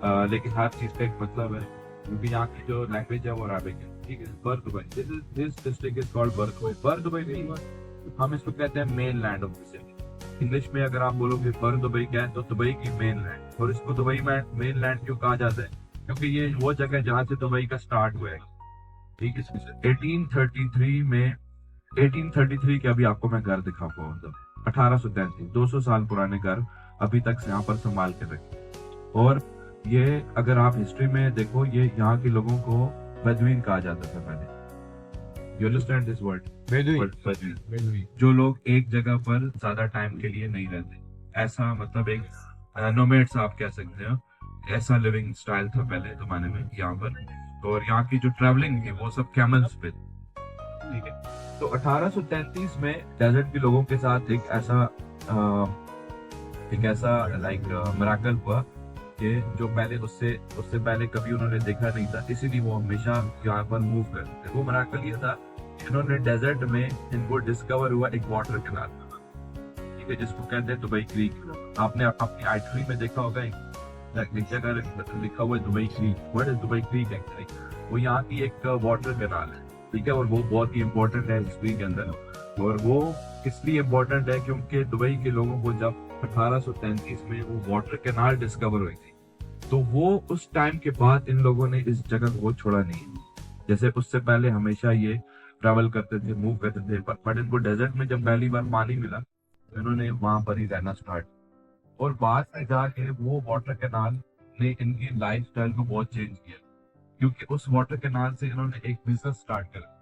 लेकिन हर चीज का एक मतलब है, क्योंकि यहाँ की जो लैंग्वेज है वो अरबिक है। ठीक है, बर Dubai, this district is called बर दुबई। बर दुबई नहीं हुआ, हम इसको कहते हैं main land of the city. English में अगर आप बोलोगे बर दुबई क्या है, तो दुबई की मेन लैंड। और इसको दुबई में मेन लैंड क्यों कहा जाता है, क्योंकि ये वो जगह है जहाँ से दुबई का स्टार्ट हुआ है। ठीक है, 1833 में, 1833 के अभी आपको मैं घर दिखाऊंगा, मतलब 1833, 200 साल पुराने घर अभी तक यहाँ पर संभाल के रखे। और ये अगर आप हिस्ट्री में देखो, ये यहाँ के लोगों को बदवीन कहा जाता था पहले। You understand this word? बेदुई। बदवीन, बेदुई। जो लोग एक जगह पर ज्यादा टाइम के लिए नहीं रहते, ऐसा मतलब एक नोमेड्स आप कह सकते हो। ऐसा लिविंग स्टाइल था पहले जमाने में यहाँ पर। और यहाँ की जो ट्रैवलिंग थी वो सब कैमल्स पे थी। ठीक है, तो 1833 में डेजर्ट के लोगों के साथ एक ऐसा लाइक मिराकल हुआ कि जो पहले उससे उससे पहले कभी उन्होंने देखा नहीं था, इसीलिए वो हमेशा यहाँ पर मूव करते थे। वो मिराकल ये था, इन्होंने डेजर्ट में इनको डिस्कवर हुआ एक वाटर कैनाल। ठीक है, जिसको कहते हैं दुबई क्रीक। आपने अपनी आइटनरी में देखा होगा, एक जगह लिखा हुआ है Dubai creek. What is Dubai creek actually? वो यहाँ की एक वाटर कैनाल है। ठीक है, और वो बहुत ही इंपॉर्टेंट है हिस्ट्री के अंदर। और वो इसलिए इम्पोर्टेंट है क्योंकि दुबई के लोगों को जब 1833 में वो वाटर कैनाल डिस्कवर हुई थी, तो वो उस टाइम के बाद इन लोगों ने इस जगह को छोड़ा नहीं। जैसे उससे पहले हमेशा ये ट्रैवल करते थे, मूव करते थे, बट इनको डेजर्ट में जब पहली बार पानी मिला तो इन्होंने वहां पर ही रहना स्टार्ट। और बाद में जाके वो वाटर कैनाल ने इनकी लाइफ स्टाइल को बहुत चेंज किया, क्योंकि उस वाटर कैनाल से इन्होंने एक बिजनेस स्टार्ट करा।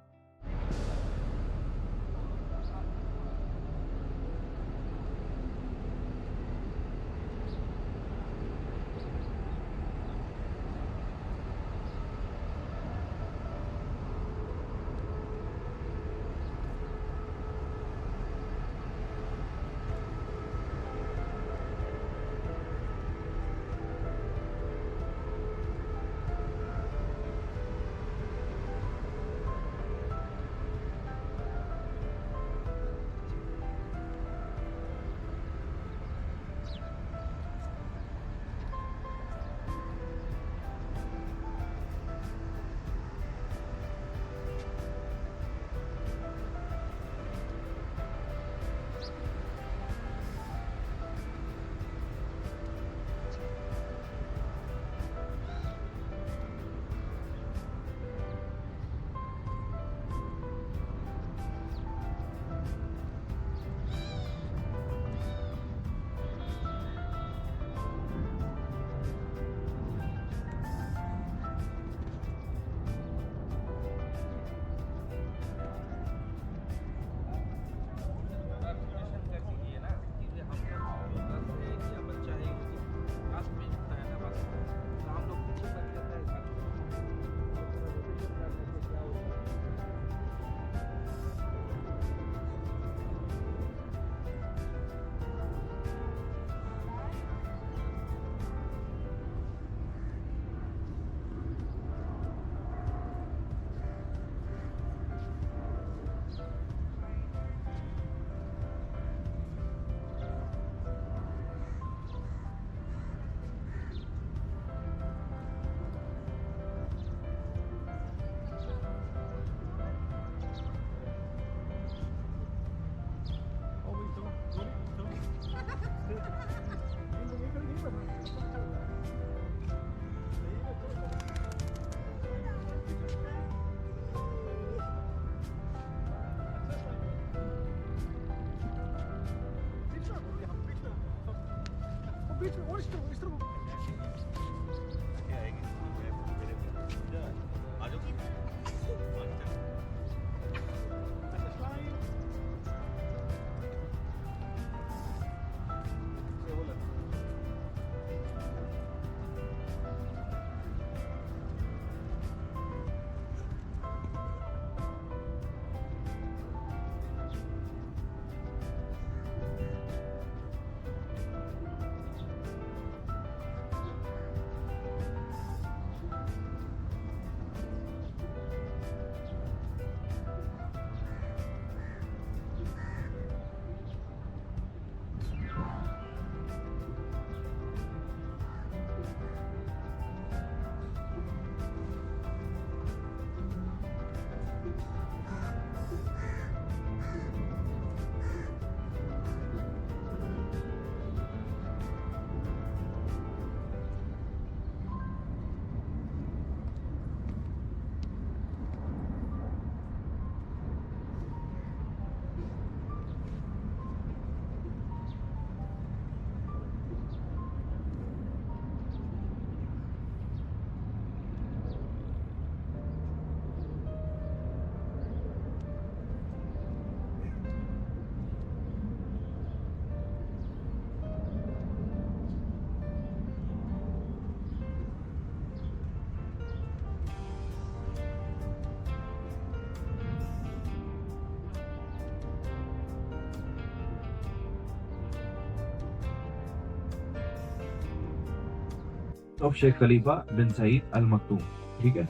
Of Sheikh Khalifa bin Saeed अल मखदूम। ठीक है,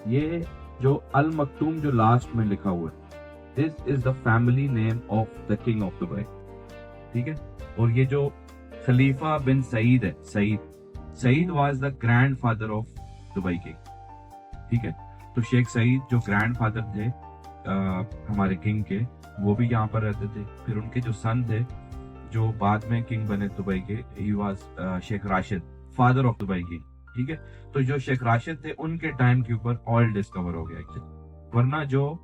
ये जो अल मखदूम जो लास्ट में लिखा हुआ है, this is the family name of the king of Dubai. ठीक है, और ये जो खलीफा बिन सईद है, Saeed was the grand father of Dubai king. ठीक है, तो शेख सईद जो ग्रैंड फादर थे हमारे किंग के, वो भी यहाँ पर रहते थे। फिर उनके जो सन थे जो बाद में किंग बने दुबई के, he was Sheikh Rashid, father of Dubai king. ठीक है, तो जो शेख राशिद थे उनके टाइम के ऊपर ऑयल डिस्कवर हो गया एक्चुअली, वरना जो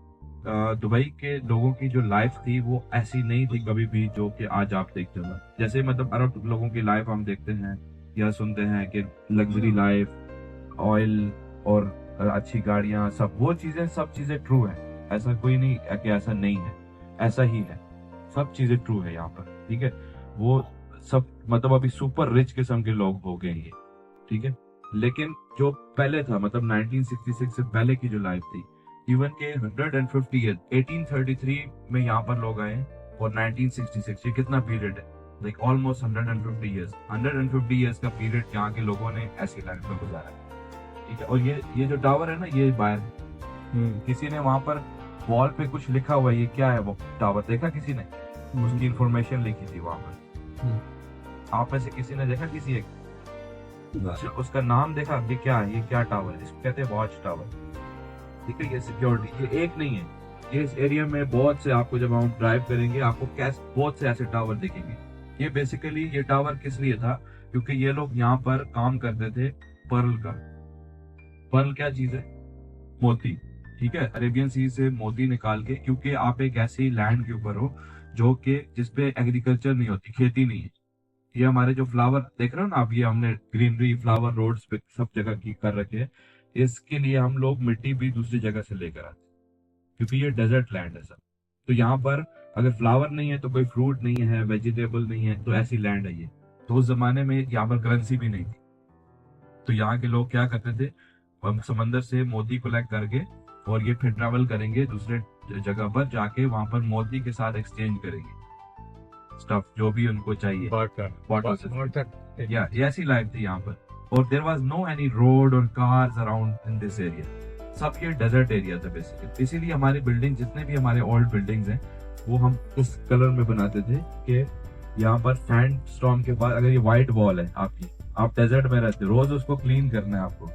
दुबई के लोगों की जो लाइफ थी वो ऐसी नहीं थी कभी भी जो कि आज आप देखते हो। जैसे मतलब अरब लोगों की लाइफ हम देखते हैं या सुनते हैं कि लग्जरी लाइफ, ऑयल और अच्छी गाड़ियां, सब चीजें ट्रू है। ऐसा कोई नहीं कि ऐसा नहीं है, ऐसा ही है, सब चीजें ट्रू है यहाँ पर। ठीक है, वो सब मतलब अभी सुपर रिच किस्म के लोग हो गए ये। ठीक है, लेकिन जो पहले था मतलब 1966 से पहले की जो लाइफ थी, इवन के 150 ईयर 1833 में यहाँ पर लोग आए और 1966, ये कितना पीरियड है, लाइक ऑलमोस्ट 150 ईयर्स। 150 ईयर्स का पीरियड यहाँ के लोगों ने ऐसी लाइफ में गुजारा है। ठीक है, और ये जो टावर है ना, ये बाहर किसी ने वहां पर वॉल पे कुछ लिखा हुआ है, ये क्या है वो टावर, देखा किसी ने? उसकी इंफॉर्मेशन लिखी थी वहां पर। आप में से किसी ने देखा? किसी एक उसका नाम देखा? ये क्या है, ये क्या टावर है? इसको कहते हैं वॉच टावर। ठीक है, ये सिक्योरिटी, ये एक नहीं है, ये इस एरिया में बहुत से, आपको जब हम ड्राइव करेंगे आपको बहुत से ऐसे टावर दिखेंगे। ये बेसिकली ये टावर किस लिए था, क्योंकि ये लोग यहाँ पर काम करते थे पर्ल का। पर्ल क्या चीज है? मोती। ठीक है, अरेबियन सी से मोती निकाल के, क्योंकि आप एक ऐसी लैंड के ऊपर हो जो कि जिसपे एग्रीकल्चर नहीं होती, खेती नहीं है। ये हमारे जो फ्लावर देख रहे हो ना आप, ये हमने ग्रीनरी फ्लावर रोड्स पे सब जगह की कर रखे हैं, इसके लिए हम लोग मिट्टी भी दूसरी जगह से लेकर आते हैं, क्योंकि ये डेजर्ट लैंड है सब। तो यहाँ पर अगर फ्लावर नहीं है तो कोई फ्रूट नहीं है, वेजिटेबल नहीं है, तो ऐसी लैंड है ये। तो उस जमाने में यहाँ पर करेंसी भी नहीं थी, तो यहाँ के लोग क्या करते थे, हम समंदर से मोती कलेक्ट करके और ये फिर ट्रैवल करेंगे दूसरे जगह पर जाके, वहां पर मोती के साथ एक्सचेंज करेंगे स्टफ जो भी उनको चाहिए। या ऐसी लाइफ थी यहाँ पर। और there was no any road और cars around in this area, सब ये डेजर्ट एरिया था बेसिकली। इसीलिए हमारी बिल्डिंग, जितने भी हमारे ओल्ड बिल्डिंग्स हैं, वो हम इस कलर में बनाते थे कि यहाँ पर सैंडस्टॉर्म के बाद, अगर ये व्हाइट वॉल है आपकी, आप डेजर्ट में रहते हो, रोज उसको क्लीन करना है आपको।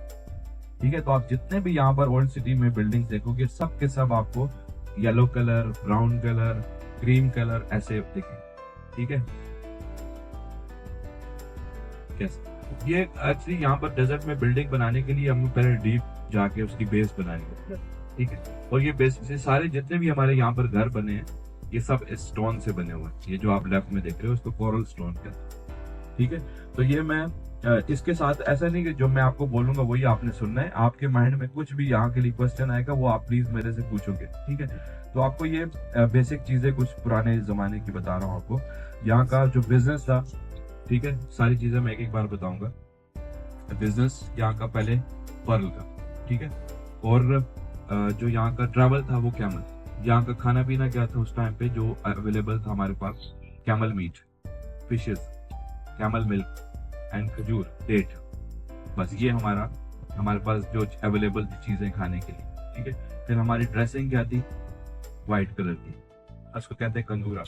ठीक है, तो आप जितने भी यहाँ पर ओल्ड सिटी में बिल्डिंग्स देखोगे, सब के सब आपको yellow colour, brown colour, cream colour ऐसे दिखेंगे। ठीक है, कैसे ये एक्चुअली यहाँ पर डेजर्ट में बिल्डिंग बनाने के लिए हमें पहले डीप जाके उसकी बेस बनानी है। ठीक है, और ये बेस से सारे जितने भी हमारे यहाँ पर घर बने हैं, ये सब स्टोन से बने हुए हैं। ये जो आप लेफ्ट में देख रहे हो, इसको कोरल स्टोन कहते हैं। ठीक है, तो ये मैं इसके साथ ऐसा नहीं कि जो मैं आपको बोलूंगा वही आपने सुनना है। आपके माइंड में कुछ भी यहाँ के लिए क्वेश्चन आएगा, वो आप प्लीज मेरे से पूछोगे। ठीक है, तो आपको ये बेसिक चीजें कुछ पुराने जमाने की बता रहा हूँ आपको। यहाँ का जो बिजनेस था, ठीक है, सारी चीजें मैं एक एक बार बताऊंगा। बिजनेस यहाँ का पहले पर्ल का, ठीक है, और जो यहाँ का ट्रैवल था वो कैमल। यहाँ का खाना पीना क्या था उस टाइम पे जो अवेलेबल था हमारे पास? Camel meat, fishes, camel milk and खजूर, डेट। बस ये हमारे पास जो अवेलेबल थी चीजें खाने के लिए। ठीक है, फिर हमारी ड्रेसिंग क्या थी? व्हाइट कलर की, उसको कहते हैं कंदूरा।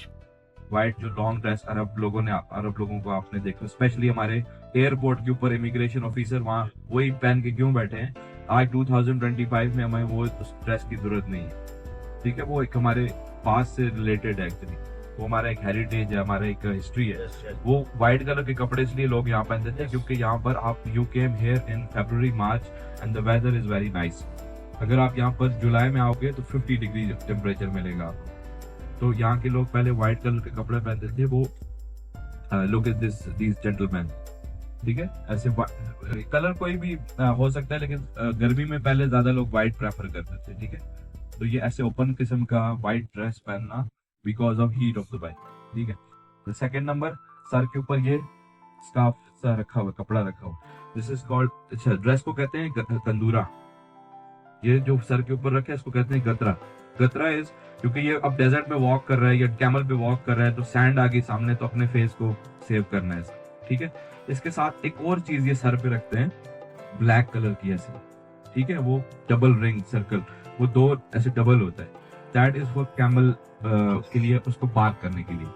व्हाइट जो लॉन्ग ड्रेस अरब लोगों को आपने देखा, स्पेशली हमारे एयरपोर्ट के ऊपर इमिग्रेशन ऑफिसर वहाँ वही पहन के क्यों बैठे हैं? आज 2025 में हमें वो ड्रेस की जरूरत नहीं है। ठीक है, वो एक हमारे पास से रिलेटेड है एक्चुअली, वो हमारा एक हेरिटेज है, हमारा एक हिस्ट्री है। वो व्हाइट कलर के कपड़े इसलिए लोग यहाँ पहनते थे क्योंकि यहाँ पर आप you came here in February March and the weather is very nice. अगर आप यहाँ पर जुलाई में आओगे तो 50 डिग्री टेम्परेचर मिलेगा आपको। तो यहाँ के लोग पहले व्हाइट कलर के कपड़े पहनते थे। वो लुक एट दीस जेंटलमैन। ठीक है, ऐसे कलर कोई भी हो सकता है, लेकिन गर्मी में पहले ज्यादा लोग व्हाइट प्रेफर करते थे। ठीक है, तो ये ऐसे ओपन किस्म का व्हाइट ड्रेस पहनना because of heat of Dubai. ठीक है, तो सेकंड नंबर, सर के ऊपर ये स्कार्फ सा रखा हुआ, कपड़ा रखा हुआ, दिस इज कॉल्ड, अच्छा, ड्रेस को कहते हैं कंदूरा। ये जो सर के ऊपर रखे इसको कहते हैं गतरा। गतरा इज, क्योंकि ये अब डेजर्ट में वॉक कर रहा है या कैमल पे वॉक कर रहा है, तो सैंड आ गई सामने, तो अपने फेस को सेव करना है। ठीक है, इसके साथ एक और चीज ये सर पे रखते हैं, ब्लैक कलर की ऐसे, ठीक है, वो डबल रिंग सर्कल, वो दो ऐसे डबल होता है, दैट इज फॉर कैमल के लिए, उसको पार्क करने के लिए।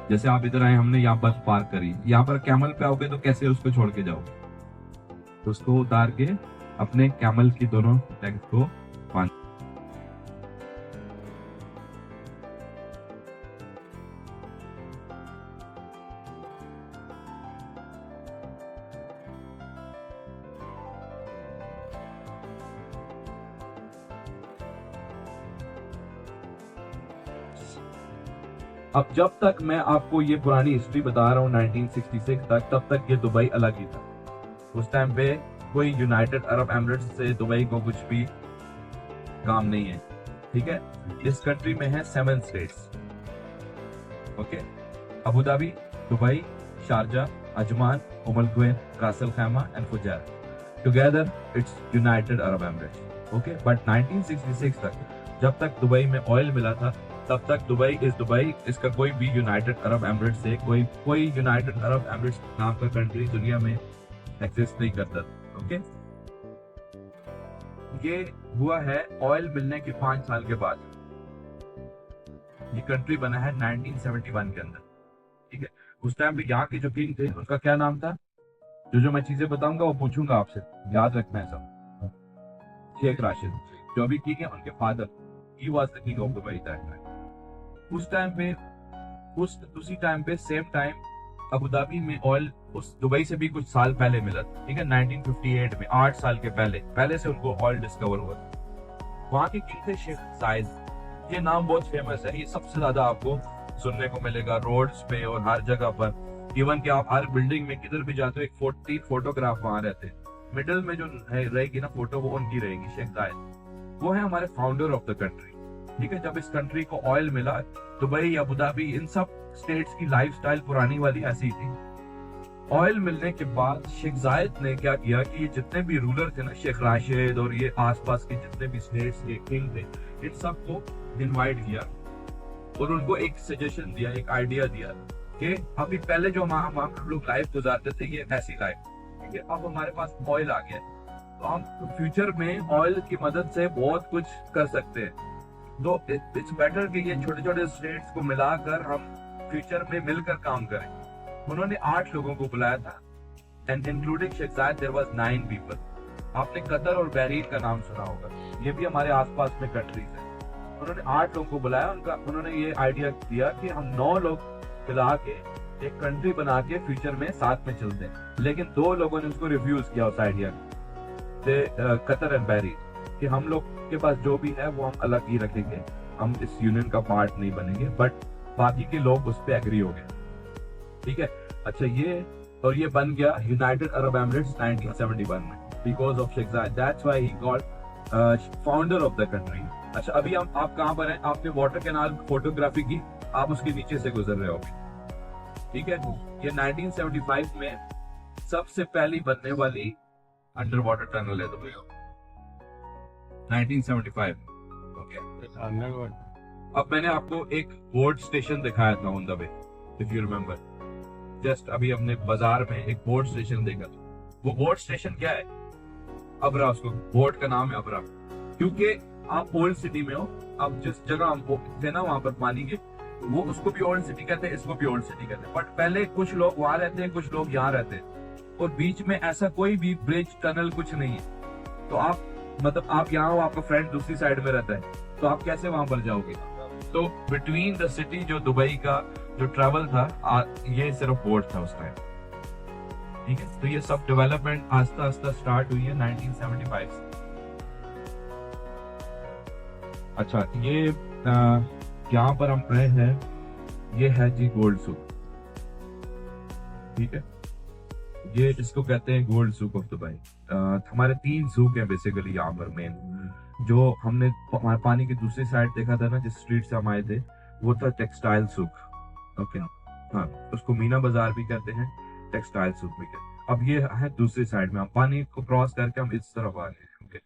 जैसे आप इधर आए, हमने यहाँ बस पार्क करी, यहाँ पर कैमल पे आओगे तो कैसे उसको छोड़ के जाओगे, तो उसको उतार के अपने कैमल की दोनों लेग्स को बांध। अब जब तक मैं आपको ये पुरानी हिस्ट्री बता रहा हूँ 1966 तक, तब तक ये दुबई अलग ही था। उस टाइम पे कोई यूनाइटेड अरब एमिरेट्स से दुबई को कुछ भी काम नहीं है, ठीक है। इस कंट्री में है 7 states, okay, Abu Dhabi, Dubai, Sharjah, Ajman, Umm Al Quwain, Ras Al Khaimah and Fujairah. Together it's United Arab Emirates, okay. But 1966 तक, जब तक दुबई में ऑयल मिला था, तब तक दुबई इज दुबई, इसका कोई भी यूनाइटेड अरब एमिरेट्स से कोई यूनाइटेड अरब एमिरेट्स नाम का कंट्री दुनिया में एग्जिस्ट नहीं करता, ओके। ये हुआ है ऑयल मिलने के 5 साल के बाद, ये कंट्री बना है 1971 के अंदर, ठीक है। उस टाइम पे यहाँ के जो किंग थे, उनका क्या नाम था, जो मैं चीजें बताऊंगा वो पूछूंगा आपसे, याद रखना है सब। शेख राशिद, जो अभी किंग है, उनके father, he was the king of Dubai that time. उस टाइम पे, उसी टाइम पे सेम टाइम अबू धाबी में ऑयल उस दुबई से भी कुछ साल पहले मिला, ठीक है, 1958 में, 8 साल के पहले से उनको ऑयल डिस्कवर हुआ। वहां के किंग थे शेख जायद, ये नाम बहुत फेमस है, ये सबसे ज्यादा आपको सुनने को मिलेगा रोड्स पे और हर जगह पर। इवन कि आप हर बिल्डिंग में किधर भी जाते हो, एक 40 फोटोग्राफ वहां रहते हैं, मिडिल में जो रहेगी ना फोटो, वो उनकी रहेगी, शेख जायद। वो है हमारे फाउंडर ऑफ द कंट्री, ठीक है। जब इस कंट्री को ऑयल मिला, दुबई, अबू धाबी, इन सब स्टेट्स की लाइफस्टाइल पुरानी वाली ऐसी थी। ऑयल मिलने के बाद शेख जायद ने क्या किया कि ये जितने भी रूलर थे ना, शेख राशिद और ये आसपास के जितने भी स्टेट्स के किंग थे, इन सबको इनवाइट किया और उनको एक सजेशन दिया, एक आइडिया दिया कि अभी पहले जो हम लोग लाइफ गुजारते थे, ये ऐसी लाइफ, ठीक है, अब हमारे पास ऑयल आ गया, तो हम फ्यूचर में ऑयल की मदद से बहुत कुछ कर सकते हैं। तो इट्स बेटर कि ये छोटे छोटे स्टेट्स को मिलाकर हम फ्यूचर में मिलकर काम करें। उन्होंने 8 लोगों को बुलाया था, एंड इंक्लूडिंग शेख जायद देयर वाज 9 पीपल। आपने कतर और बहरीन का नाम सुना होगा, ये भी हमारे आसपास में कंट्रीज है। उन्होंने 8 लोगों को बुलाया, उन्होंने ये आइडिया दिया कि हम 9 लोग मिला के एक कंट्री बना के फ्यूचर में साथ में चलते हैं। लेकिन 2 लोगों ने उसको रिफ्यूज किया उस आइडिया को, कतर एंड बहरीन, कि हम लोग के पास जो भी है वो हम अलग ही रखेंगे, हम इस यूनियन का पार्ट नहीं बनेंगे। बट बाकी के लोग उस पर एग्री हो गए, ठीक है। अच्छा, ये बन गया यूनाइटेड अरब एमिरेट्स 1971 में, बिकॉज ऑफ शेख जायद, that's why he got founder of the country. अच्छा, अभी आप कहाँ पर हैं? आपने वाटर कैनाल फोटोग्राफी की, आप उसके नीचे से गुजर रहे होगे, ठीक है। ये 1975 में सबसे पहली बनने वाली अंडर वाटर टनल है दुबई, 1975, ओके। अब मैंने आपको एक बोर्ड स्टेशन दिखाया था on the way, if you remember, just अभी हमने बाजार में एक बोर्ड स्टेशन देखा था। वो बोर्ड स्टेशन क्या है? अबरा, उसको बोर्ड का नाम है अबरा, क्योंकि आप ओल्ड सिटी में हो। अब जिस जगह हम थे ना, वहां पर पानी के, वो उसको भी ओल्ड सिटी कहते हैं, इसको भी ओल्ड सिटी कहते हैं। बट पहले कुछ लोग वहां रहते हैं, कुछ लोग यहाँ रहते हैं, और बीच में ऐसा कोई भी ब्रिज, टनल कुछ नहीं है। तो आप यहाँ हो, आपका फ्रेंड दूसरी साइड में रहता है, तो आप कैसे वहां पर जाओगे? तो बिटवीन द सिटी जो दुबई का जो ट्रैवल था, ये सिर्फ बोर्ड था उस टाइम, ठीक है। तो ये सब डेवलपमेंट आस्ता आस्ता स्टार्ट हुई है 1975 से। अच्छा, ये यहाँ पर हम आए हैं, ये है जी गोल्ड सूक, ठीक है। ये इसको कहते हैं गोल्ड सूक ऑफ दुबई। हमारे 3 सूक हैं बेसिकली यहाँ पर मेन। जो हमने हमारे पानी की दूसरी साइड देखा था ना, जिस स्ट्रीट से हम आए थे, वो था टेक्सटाइल सूक, ओके। हाँ, उसको मीना बाजार भी कहते हैं, टेक्सटाइल सूक भी कहते हैं। अब ये है दूसरी साइड में, हम पानी को क्रॉस करके हम इस तरफ आ गए, ओके।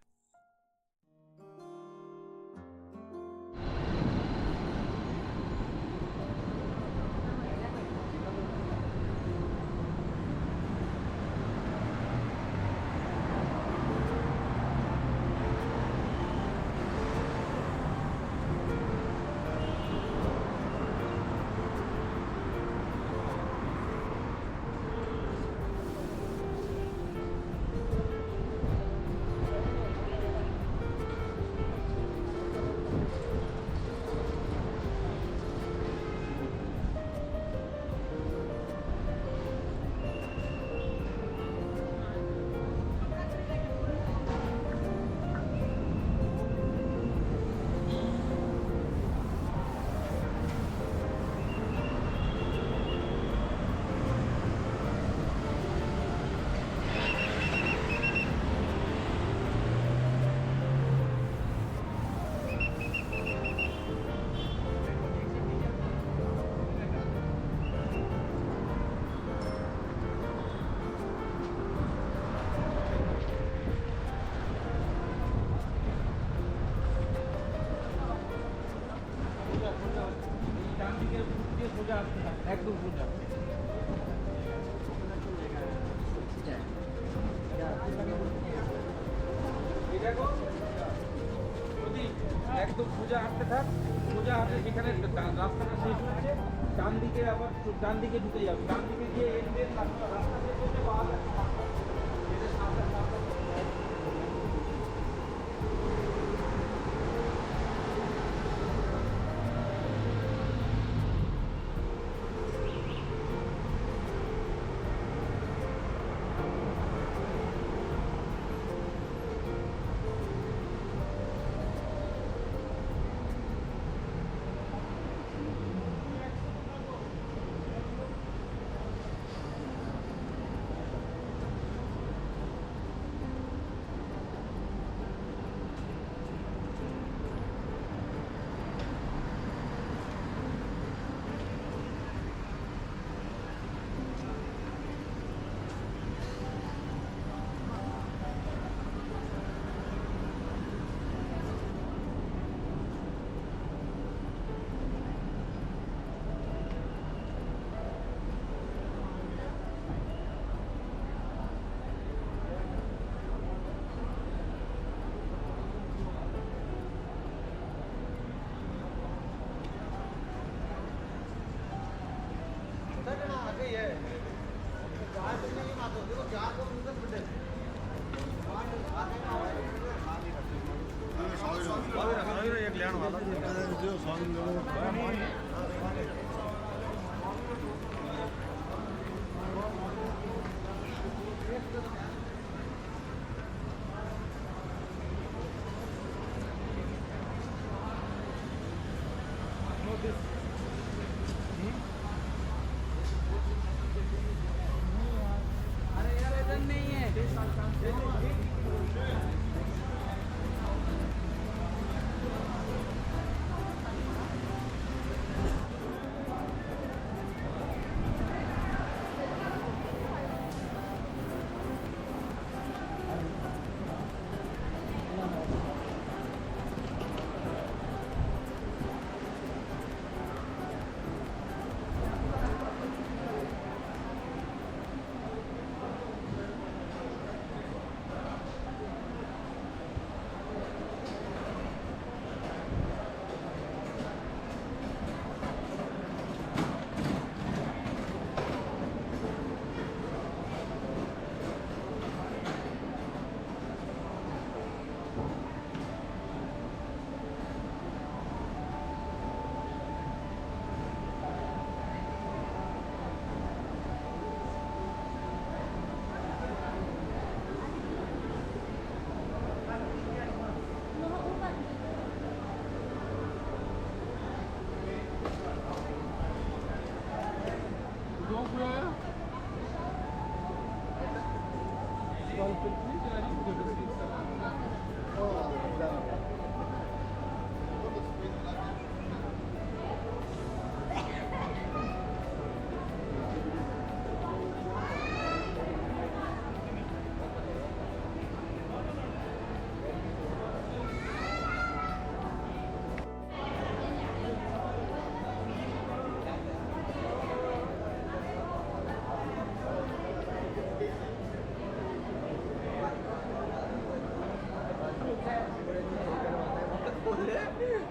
একদম পূজা একদম পূজা হাঁটতে থাক পূজা হাঁটে যেখানে রাস্তাটা শেষ হচ্ছে ডান দিকে আবার ডান দিকে ঢুকে যাবে ডান দিকে গিয়ে এন্ডের রাস্তা শেষ হচ্ছে পাওয়া যাচ্ছে अरे यार इधर नहीं है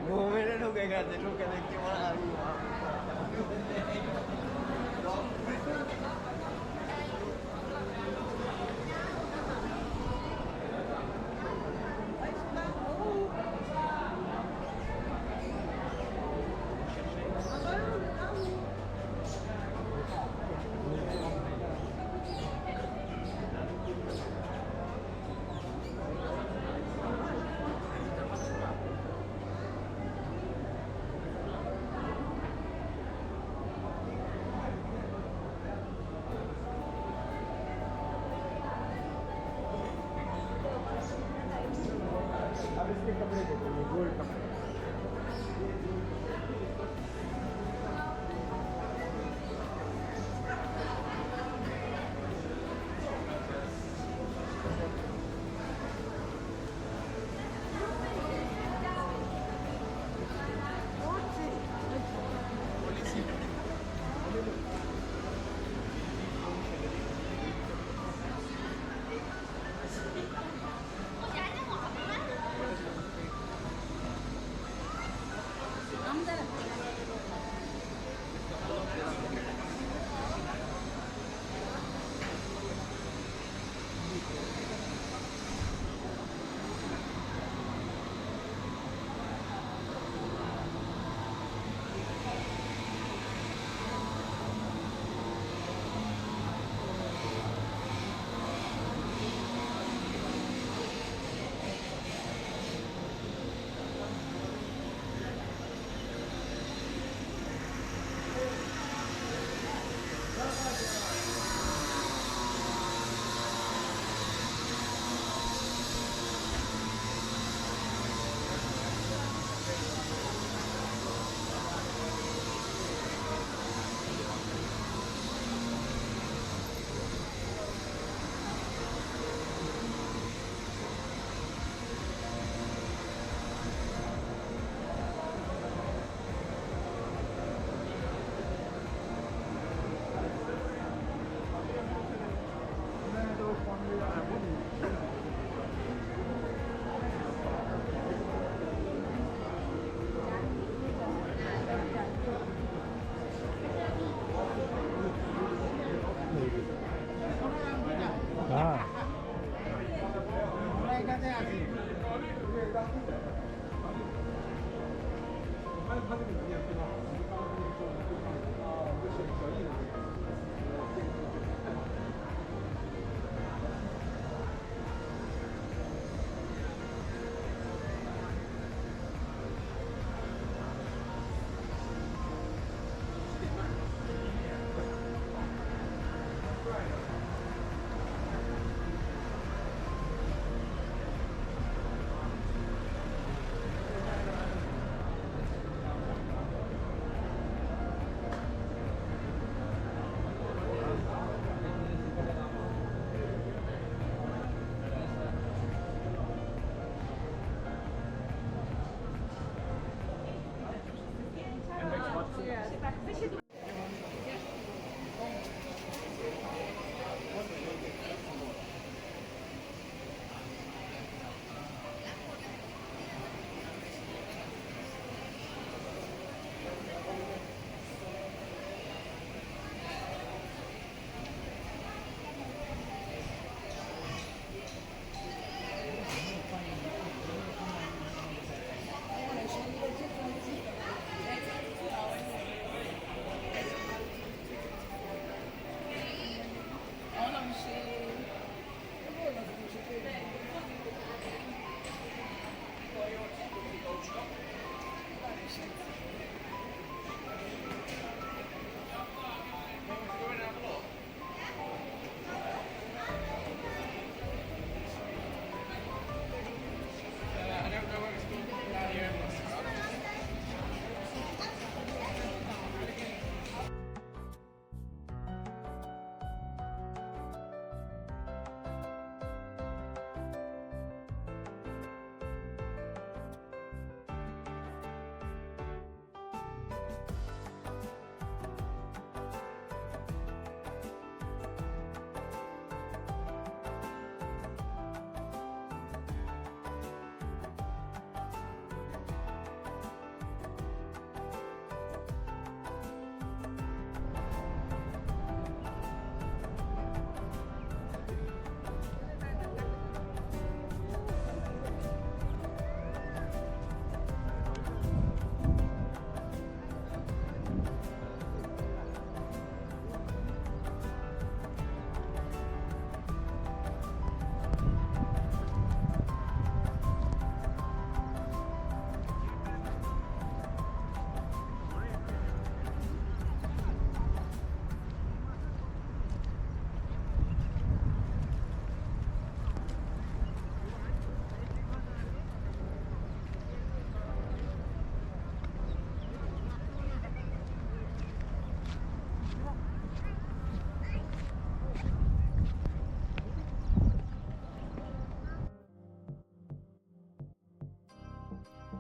मुंह में ना ढुकेगा ढुके देख के वहाँ अब इसके कपड़े देखो गोल्ड कपड़े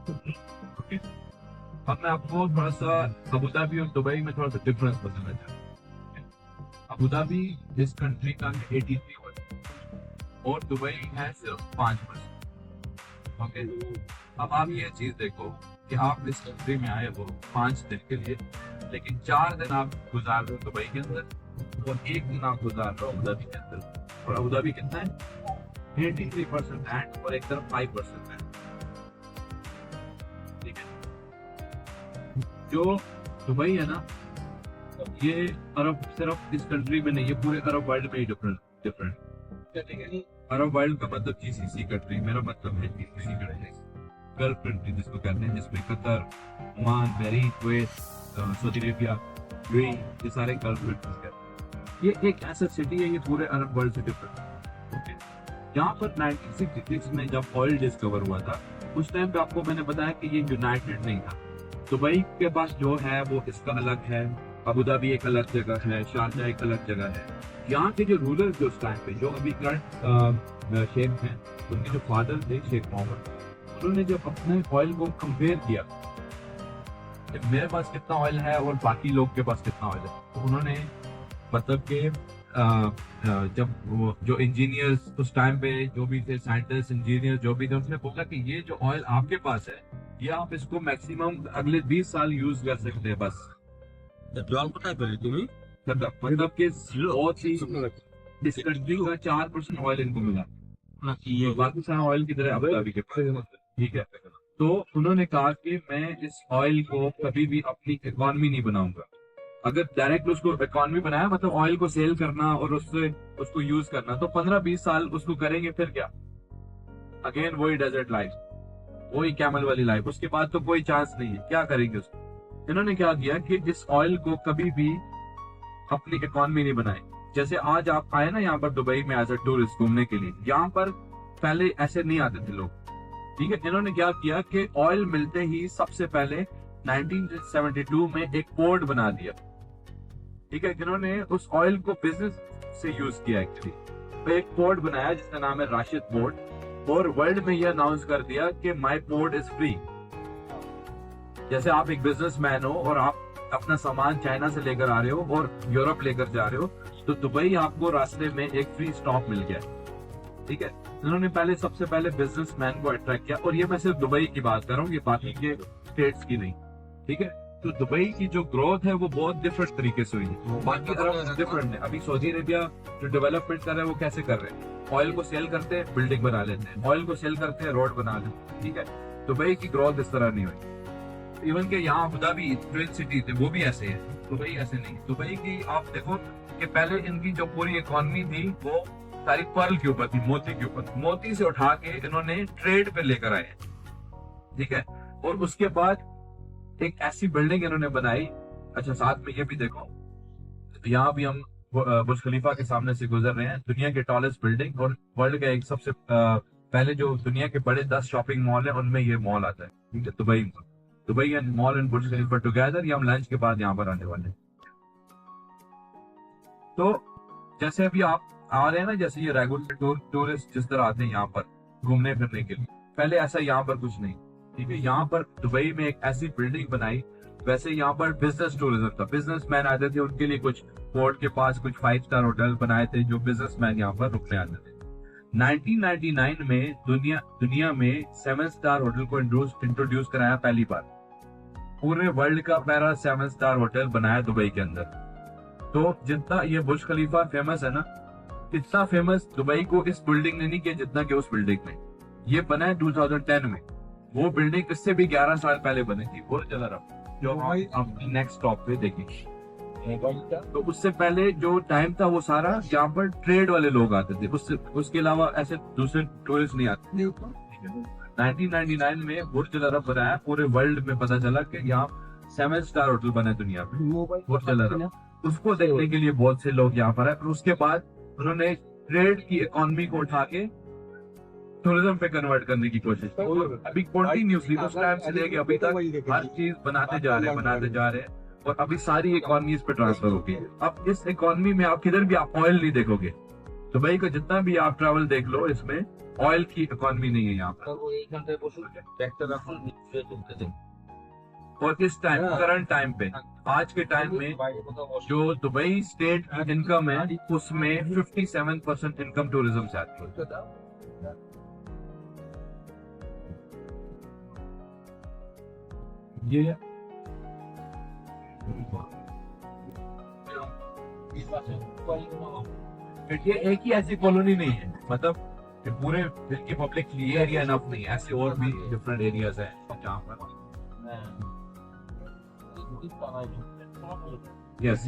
ओके, अब मैं आपको थोड़ा सा अबू धाबी और दुबई में थोड़ा सा डिफरेंस बताना चाहता हूँ। अबू धाबी इस कंट्री का 83% और दुबई है सिर्फ 5%। ओके, अब आप ये चीज देखो कि आप इस कंट्री में आए हो 5 दिन के लिए, लेकिन 4 दिन आप गुजार रहे हो दुबई के अंदर और 1 दिन आप गुजार रहे हो अबू धाबी के अंदर। और अबू धाबी कितना है? 83% लैंड और एक तरफ 5% लैंड। ठीक है, जो दुबई है ना, ये अरब सिर्फ इस कंट्री में नहीं, ये पूरे अरब वर्ल्ड में ही डिफरेंट। ठीक है, अरब वर्ल्ड का मतलब जीसीसी कंट्री, मेरा मतलब है जीसीसी कंट्री, गल्फ कंट्री जिसको कहते हैं, जिसमें Qatar, Oman, Bahrain, Kuwait, Saudi Arabia, UAE, ये सारे गल्फ कंट्रीज कहते हैं। ये एक ऐसा सिटी है, ये पूरे अरब वर्ल्ड से डिफरेंट है। यहाँ पर 1966 में जब ऑयल डिस्कवर हुआ था, उस टाइम पे आपको मैंने बताया कि ये यूनाइटेड नहीं था। दुबई के पास जो है वो इसका अलग है, अबू धाबी एक अलग जगह है, शारजा एक अलग जगह है। यहाँ के जो रूलर थे उस टाइम पे, जो अभी करंट शेख हैं, उनके जो फादर थे शेख मोहम्मद, उन्होंने जब अपने ऑयल को कंपेयर किया कि मेरे पास कितना ऑयल है और बाकी लोग के पास कितना ऑयल है, तो उन्होंने मतलब कि जब वो जो इंजीनियर्स उस टाइम पे जो भी थे, साइंटिस्ट, इंजीनियर जो भी थे, उसने बोला कि ये जो ऑयल आपके पास है, ये आप इसको मैक्सिमम अगले 20 साल यूज कर सकते हैं बस। मतलब कि बहुत ही इस कंट्री का 4% ऑयल इनको मिला, बाकी सारा ऑयल की तरह अबू धाबी के पास। ठीक है, तो उन्होंने कहा कि मैं इस ऑयल को कभी भी अपनी इकॉनमी नहीं बनाऊंगा। अगर डायरेक्ट उसको इकॉनमी बनाया मतलब ऑयल को सेल करना और उससे उसको यूज करना, तो 15-20 साल उसको करेंगे, फिर क्या? अगेन वही डेजर्ट लाइफ, वही कैमल वाली लाइफ, उसके बाद तो कोई चांस नहीं है, क्या करेंगे उसको। इन्होंने क्या किया कि इस ऑयल को कभी भी अपनी इकॉनमी नहीं बनाई। जैसे आज आप आए ना यहाँ पर दुबई में एज अ टूरिस्ट घूमने के लिए, यहाँ पर पहले ऐसे नहीं आते थे लोग, ठीक है। इन्होंने क्या किया कि ऑयल मिलते ही सबसे पहले 1972 में एक पोर्ट बना दिया, ठीक है। इन्होंने उस ऑयल को बिजनेस से यूज किया एक्चुअली, तो एक पोर्ट बनाया जिसका नाम है राशिद पोर्ट, और वर्ल्ड में यह अनाउंस कर दिया कि माई पोर्ट इज फ्री। जैसे आप एक बिजनेसमैन हो और आप अपना सामान चाइना से लेकर आ रहे हो और यूरोप लेकर जा रहे हो, तो दुबई आपको रास्ते में एक फ्री स्टॉप मिल गया, ठीक है। इन्होंने पहले सबसे पहले बिजनेसमैन को अट्रैक्ट किया, और ये मैं सिर्फ दुबई की बात कर रहा हूँ, ये बाकी के स्टेट्स की नहीं, ठीक है। तो दुबई की जो ग्रोथ है वो बहुत डिफरेंट तरीके से हुई है, बाकी तरफ डिफरेंट है। अभी सऊदी अरेबिया जो डेवलपमेंट कर रहा है वो कैसे कर रहे हैं, ऑयल को सेल करते हैं, बिल्डिंग बना लेते हैं, ऑयल को सेल करते हैं, रोड बना लेते हैं, ठीक है। दुबई की ग्रोथ इस तरह नहीं हुई। इवन के यहाँ अबू धाबी ट्विन सिटी थे वो भी ऐसे है, दुबई ऐसे नहीं। दुबई की आप देखो कि पहले इनकी जो पूरी इकोनॉमी थी वो सारी पर्ल के ऊपर थी, मोती के ऊपर, मोती से उठा के इन्होंने ट्रेड पे लेकर आए, ठीक है। और उसके बाद एक ऐसी बिल्डिंग इन्होंने बनाई। अच्छा, साथ में ये भी देखो, यहाँ भी हम बुर्ज खलीफा के सामने से गुजर रहे हैं, दुनिया के टॉलेस्ट बिल्डिंग और वर्ल्ड का एक सबसे पहले जो दुनिया के बड़े 10 शॉपिंग मॉल है उनमें ये मॉल आता है, ठीक है, Dubai mall. Dubai and mall and Burj Khalifa together, ये हम लंच के बाद यहाँ पर आने वाले हैं। तो जैसे अभी आप आ रहे हैं ना, जैसे ये रेगुलर टूरिस्ट जिस तरह आते हैं यहाँ पर घूमने फिरने के लिए, पहले ऐसा यहाँ पर कुछ नहीं, ठीक है। यहाँ पर दुबई में एक ऐसी बिल्डिंग बनाई, वैसे यहाँ पर बिजनेस टूरिज्म था, बिजनेसमैन आते थे, उनके लिए कुछ पोर्ट के पास कुछ 5 स्टार होटल बनाए थे जो बिजनेसमैन यहाँ पर रुकने आते थे। 1999 में दुनिया में 7 स्टार होटल को इंट्रोड्यूस कराया पहली बार, पूरे वर्ल्ड का पहला 7 स्टार होटल बनाया दुबई के अंदर। तो जितना ये बुर्ज खलीफा फेमस है ना, इतना फेमस दुबई को इस बिल्डिंग ने नहीं किया जितना कि उस बिल्डिंग में। ये बना है 2010 में, वो बिल्डिंग इससे भी 11 साल पहले बनी थी, बुर्ज अल अरब, जो आप नेक्स्ट स्टॉप पे देखेंगे। तो उससे पहले जो टाइम था वो सारा यहाँ पर ट्रेड वाले लोग आते थे, उसके अलावा ऐसे दूसरे टूरिस्ट नहीं आते। 1999 में बुर्ज अल अरब बनाया, पूरे वर्ल्ड में पता चला कि यहाँ 7 स्टार होटल बना है दुनिया में, बुर्ज अल अरब। उसको देखने के लिए बहुत से लोग यहाँ पर आए, और उसके बाद उन्होंने ट्रेड की इकोनॉमी को उठा के टूरिज्म पे कन्वर्ट करने की कोशिश की। और अभी कंटिन्यूसली उस टाइम से लेके अभी तक हर चीज बनाते जा रहे हैं, और अभी सारी इकोनॉमी इस पे ट्रांसफर होगी। अब इस इकोनॉमी में आप किधर भी आप ऑयल नहीं देखोगे, दुबई का जितना भी आप ट्रैवल देख लो, इसमें ऑयल की इकोनॉमी नहीं है यहाँ पर। और इस टाइम करंट टाइम पे, आज के टाइम में जो दुबई स्टेट की इनकम है उसमें 57% इनकम टूरिज्म से आती है। ये एक ही ऐसी कॉलोनी नहीं है, मतलब पूरे दिल की पब्लिक के लिए एरिया इनफ नहीं है, ऐसे और भी डिफरेंट एरियाज हैं जहाँ पर। यस,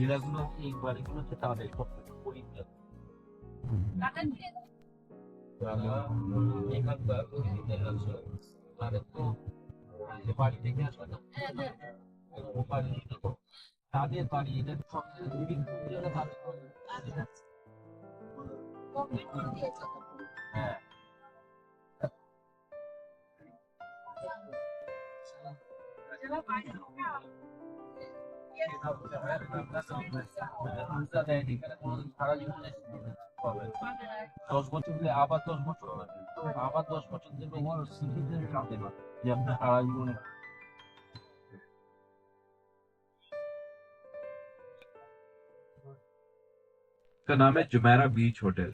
का नाम है जुमेरा बीच होटल।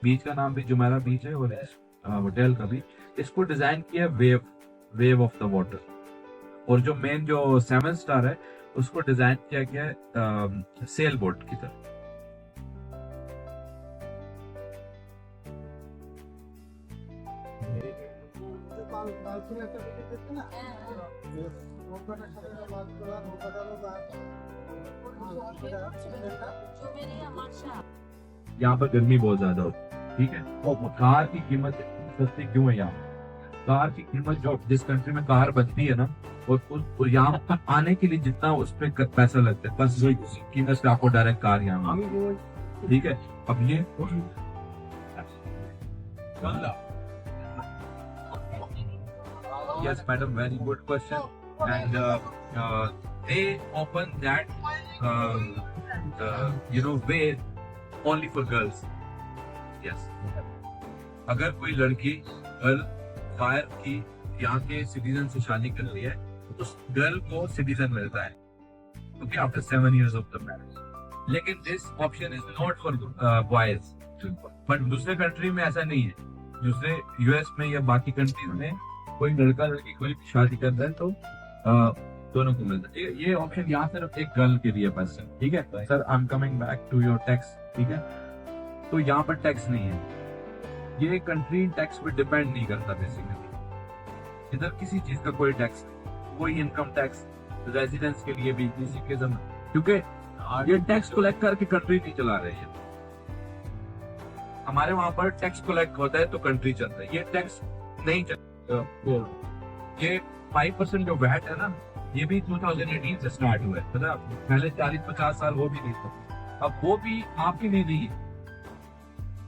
बीच का नाम भी जुमेरा बीच है, और होटल का भी। इसको डिजाइन किया वेव ऑफ द वाटर, और जो मेन जो 7 स्टार है उसको डिजाइन किया गया है सेल बोट की तरह। यहाँ पर गर्मी बहुत ज्यादा होती है, ठीक है। और कार की कीमत सस्ती क्यों है यहाँ? कार की कीमत जो जिस कंट्री में कार बनती है ना, और यहाँ पर आने के लिए जितना उस पर पैसा लगता है, बस वही कीमत से आपको डायरेक्ट कार यहाँ मिलती है, ठीक है। अब ये yes madam, very good question, and they open that way only for girls. Yes, अगर कोई लड़की गर्ल फायर की यहाँ के सिटीजन से शादी कर रही है तो उस गर्ल को सिटीजन मिलता है, okay, after 7 years of the marriage. लेकिन this option is not for boys, but दूसरे कंट्री में ऐसा नहीं है। दूसरे यूएस में या बाकी कंट्रीज में कोई लड़का लड़की कोई भी शादी करता है तो दोनों को मिलता है। ये ऑप्शन यहाँ सिर्फ एक गर्ल के लिए बस है, ठीक है। Sir I am coming back to your tax, ठीक है। तो यहाँ पर टैक्स नहीं है, ये कंट्री टैक्स पे डिपेंड नहीं करता बेसिकली। इधर किसी चीज का कोई टैक्स, कोई इनकम टैक्स रेजिडेंस के लिए भी किसी के जम, क्योंकि ये टैक्स कलेक्ट करके कंट्री नहीं चला रहे हैं। हमारे वहां पर टैक्स कलेक्ट होता है तो कंट्री चलता है, ये टैक्स नहीं चलता। ये 5% जो वैट है ना, ये भी 2018 से स्टार्ट हुआ है, पता? पहले 40-50 साल वो भी नहीं था, अब वो भी आपके लिए नहीं है।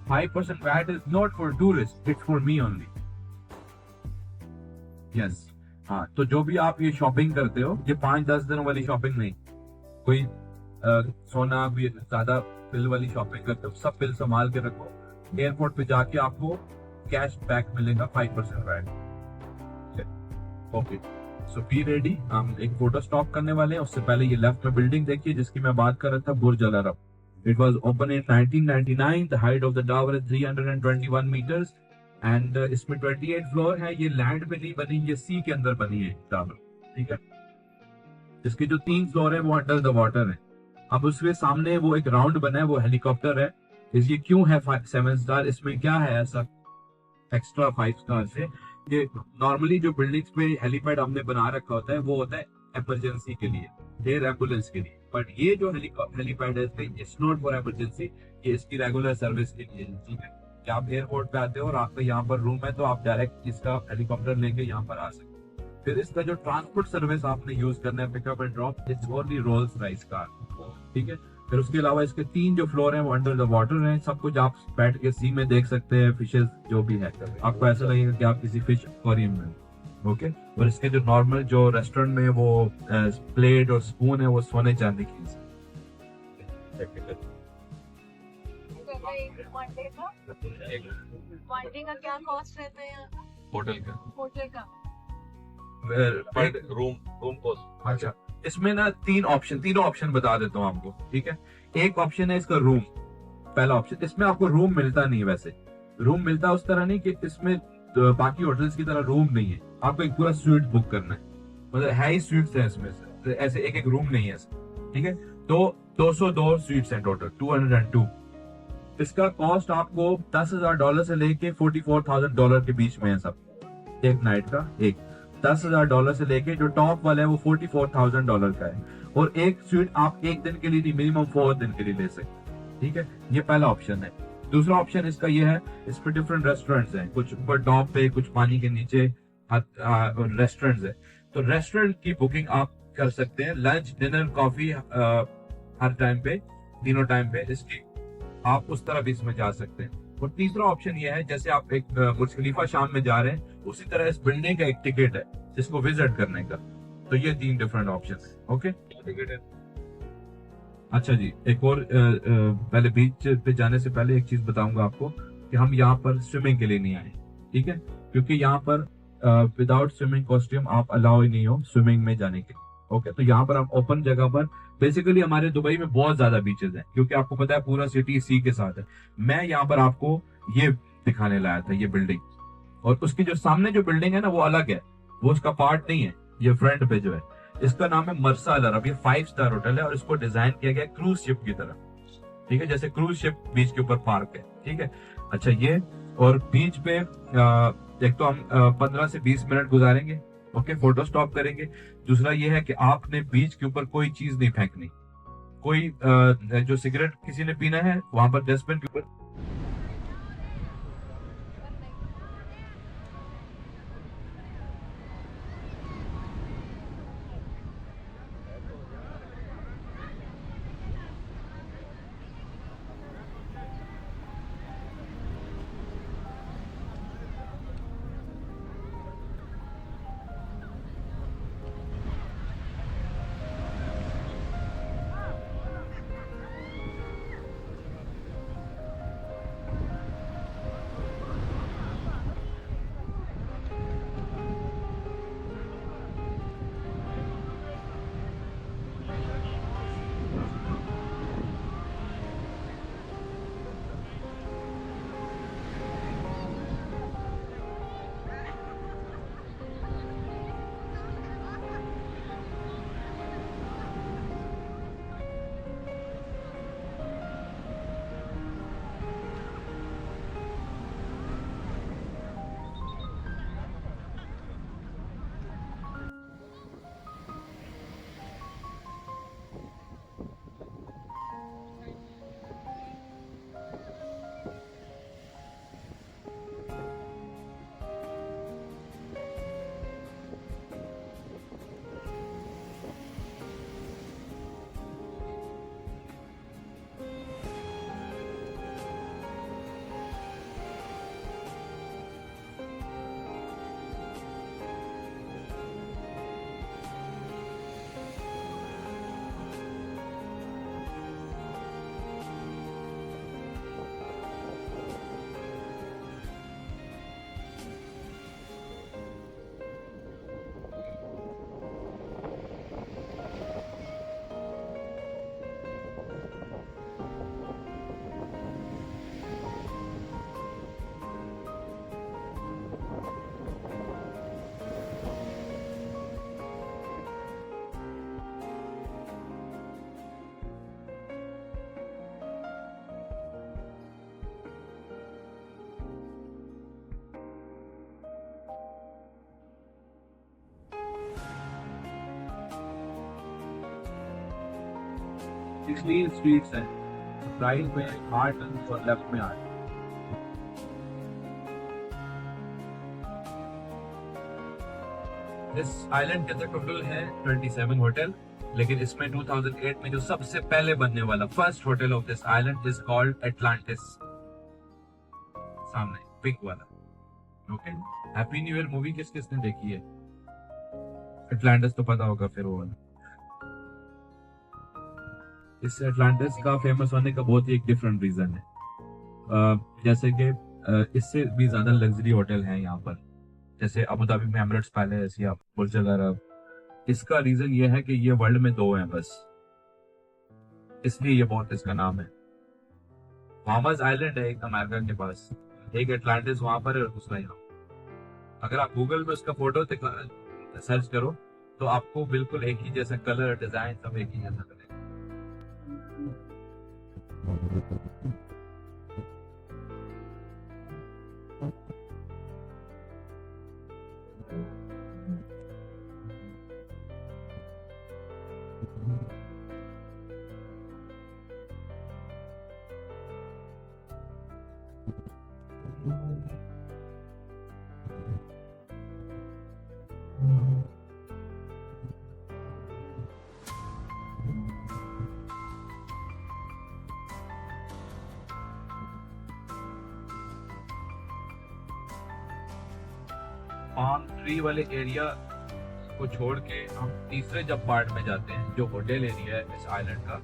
5% VAT is not for tourists, it's for me only. Yes. हाँ, तो जो भी आप ये शॉपिंग करते हो, ये 5-10 दिन वाली शॉपिंग नहीं, कोई सोना भी ज्यादा बिल वाली शॉपिंग करते हो, सब बिल संभाल के रखो। एयरपोर्ट पे जाके आपको कैश बैक मिलेगा 5% VAT. Okay, so be ready. हम एक फोटो स्टॉप करने वाले हैं, उससे पहले ये लेफ्ट में बिल्डिंग देखिए जिसकी मैं बात कर रहा था, बुर्ज अल अरब। It was opened in 1999. The height of the tower is 321 meters and इसमें 28 फ्लोर है। ये लैंड पे नहीं बनी, ये सी के अंदर बनी है टावर, ठीक है। इसके जो 3 फ्लोर है वो अंडर द वाटर है। अब उसके सामने वो एक राउंड बना है, वो हेलीकॉप्टर है। ये क्यों है 7 स्टार? इसमें क्या है ऐसा एक्स्ट्रा 5 स्टार से? ये नॉर्मली जो बिल्डिंग्स पे हेलीपैड हमने बना रखा होता है वो होता है इमरजेंसी के लिए, एयर एम्बुलेंस के लिए, बट ये जो हेलीपैड है इट्स नॉट फॉर इमरजेंसी, ये इसकी रेगुलर सर्विस के लिए, ठीक है। कि आप एयरपोर्ट पे आते हो और आपका यहाँ पर रूम है तो आप डायरेक्ट इसका हेलीकॉप्टर लेके यहाँ पर आ सकते हो। फिर इसका जो ट्रांसपोर्ट सर्विस आपने यूज करना है, pickup and drop, it's only Rolls Royce car, ठीक है। फिर उसके अलावा इसके 3 जो फ्लोर है वो अंडर द वाटर है। सब कुछ आप बैठ के सी में देख सकते हैं, फिशेस जो भी है, आपको ऐसा लगेगा कि आप किसी फिश एक्वेरियम में, ओके। और इसके जो नॉर्मल जो रेस्टोरेंट में वो प्लेट और स्पून है वो सोने चांदी की। वनडे का क्या कॉस्ट रहता है यहाँ? होटल का रूम कॉस्ट। अच्छा, इसमें ना तीनों ऑप्शन बता देता हूँ आपको, ठीक है। एक ऑप्शन है इसका रूम, पहला ऑप्शन। इसमें आपको रूम मिलता नहीं, वैसे रूम मिलता उस तरह नहीं कि इसमें तो बाकी होटल्स की तरह रूम नहीं है, आपको एक पूरा स्वीट बुक करना है, मतलब है ही स्वीट्स है इसमें से, तो ऐसे एक रूम नहीं है, ठीक है। तो 202 स्वीट्स हैं टोटल, 202। इसका कॉस्ट आपको $10,000 से लेके $44,000 के बीच में है सब, एक नाइट का। एक $10,000 से लेके जो टॉप वाला है वो $44,000 का है, और एक स्वीट आप एक दिन के लिए मिनिमम 4 दिन के लिए ले सकते, ठीक है। ये पहला ऑप्शन है। दूसरा ऑप्शन इसका ये है, इस पे डिफरेंट रेस्टोरेंट्स हैं, कुछ ऊपर टॉप पे, कुछ पानी के नीचे रेस्टोरेंट्स है। तो रेस्टोरेंट की बुकिंग आप कर सकते हैं, लंच डिनर कॉफी हर टाइम पे, तीनों टाइम पे इसकी आप उस तरह भी इसमें जा सकते हैं। और तीसरा ऑप्शन ये है, जैसे आप एक बुर्ज खलीफा शाम में जा रहे हैं, उसी तरह इस बिल्डिंग का एक टिकट है जिसको विजिट करने का। तो ये 3 डिफरेंट ऑप्शन है, ओके। टिकट है। अच्छा जी, एक और पहले बीच पे जाने से पहले एक चीज बताऊंगा आपको कि हम यहाँ पर स्विमिंग के लिए नहीं आए, ठीक है, क्योंकि यहाँ पर विदाउट स्विमिंग कॉस्ट्यूम आप अलाउ ही नहीं हो स्विमिंग में जाने के लिए, ओके। तो यहाँ पर आप ओपन जगह पर, बेसिकली हमारे दुबई में बहुत ज्यादा बीचेस हैं, क्योंकि आपको पता है पूरा सिटी सी के साथ है। मैं यहाँ पर आपको ये दिखाने लाया था, ये बिल्डिंग, और उसकी जो सामने जो बिल्डिंग है ना वो अलग है, वो उसका पार्ट नहीं है, ये फ्रंट पे जो है इसका नाम है मरसा अल अरब। ये 5 स्टार होटल है और इसको डिजाइन किया गया क्रूज शिप की तरह, ठीक है, जैसे क्रूज शिप बीच के ऊपर पार्क है, ठीक है। अच्छा, ये और बीच पे एक तो हम 15 से 20 मिनट गुजारेंगे, ओके, फोटो स्टॉप करेंगे। दूसरा ये है कि आपने बीच के ऊपर कोई चीज नहीं फेंकनी, कोई जो सिगरेट किसी ने पीना है वहां पर डस्टबिन के ऊपर। इसलिए स्ट्रीट्स हैं, राइट में 8 और लेफ्ट में 8। इस आइलैंड के अंदर टोटल है 27 होटल, लेकिन इसमें 2008 में जो सबसे पहले बनने वाला first hotel of this island is called Atlantis, सामने पिंक वाला। Okay, happy new year movie किस किसने देखी है? एटलांटिस तो पता होगा फिर वो वाला। इस एटलांटिस का फेमस होने का बहुत ही एक डिफरेंट रीजन है। जैसे कि इससे भी ज्यादा लग्जरी होटल हैं यहाँ पर, जैसे अबू धाबी में एमिरेट्स पैलेस या बुर्ज अल अरब। इसका रीजन ये है कि ये वर्ल्ड में 2 हैं बस, इसलिए ये बहुत इसका नाम है। बहामास आइलैंड है एक अमेरिका के पास, एक एटलांटिस वहां पर है और दूसरा यहाँ। अगर आप गूगल में उसका फोटो सर्च करो तो आपको बिल्कुल एक ही जैसा कलर, डिजाइन सब एक ही जैसा मिलेगा। पाम ट्री वाले एरिया को छोड़ के हम तीसरे जब पार्ट में जाते हैं, जो होटल एरिया है इस आइलैंड का,